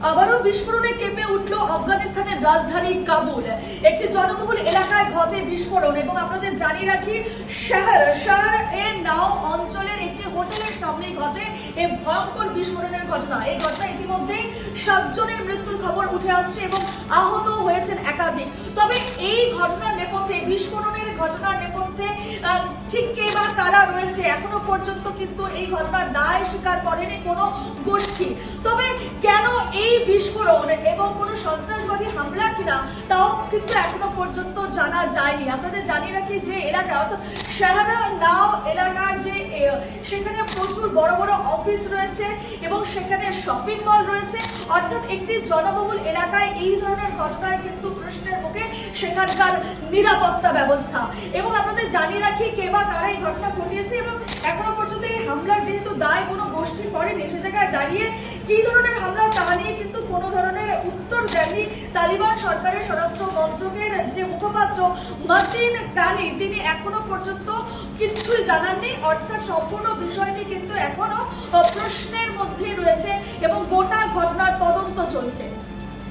আবারও বিস্ফোরণে কেঁপে উঠল আফগানিস্তানের রাজধানী কাবুল। একটি জনবহুল এলাকায় ঘটে বিস্ফোরণ এবং আপনাদের জানিয়ে রাখি শহর-এ নাও অঞ্চলের একটি হোটেলের সামনে ঘটে এই ভয়ঙ্কর বিস্ফোরণের ঘটনা। এই ঘটনা ইতিমধ্যেই 7 জনের মৃত্যুর খবর উঠে আসছে এবং আহত হয়েছেন একাধিক। তবে এই ঘটনার নেপথ্যে, বিস্ফোরণের ঘটনার নেপথ্যে ঠিক কে বা কারা রয়েছে এখনো পর্যন্ত কিন্তু এই ঘটনার দায় স্বীকার করেনি কোনো গোষ্ঠী। তবে কেন এই বিস্ফোরণ এবং কোনো সন্ত্রাসবাদী হামলা কিনা তাও কিন্তু এখনো পর্যন্ত জানা যায়নি। আপনাদের জানিয়ে রাখি যে এলাকা অর্থাৎ শাহরা নাও এলাকার যে সেখানে প্রচুর বড় বড় অফিস রয়েছে এবং সেখানে শপিং মল রয়েছে, অর্থাৎ একটি জনবহুল এলাকায় এই ধরনের ঘটনায় কিন্তু প্রশ্নের মুখে সেখানকার নিরাপত্তা ব্যবস্থা। এবং আপনাদের জানিয়ে রাখি কে বা কারা এই ঘটনা ঘটিয়েছে এবং এখনো পর্যন্ত এই হামলার যেহেতু দায় কোনো গোষ্ঠী করেনি, সে জায়গায় দাঁড়িয়ে কি ধরনের হামলা তা নিয়ে কিন্তু কোনো ধরনের উত্তর দেননি তালিবান সরকারের স্বরাষ্ট্র মন্ত্রকের যে মুখপাত্র মাতিন কানি, তিনি এখনো পর্যন্ত কিছুই জানাননি। অর্থাৎ সম্পূর্ণ বিষয়টি কিন্তু এখনো প্রশ্নের মধ্যেই রয়েছে এবং গোটা ঘটনার তদন্ত চলছে।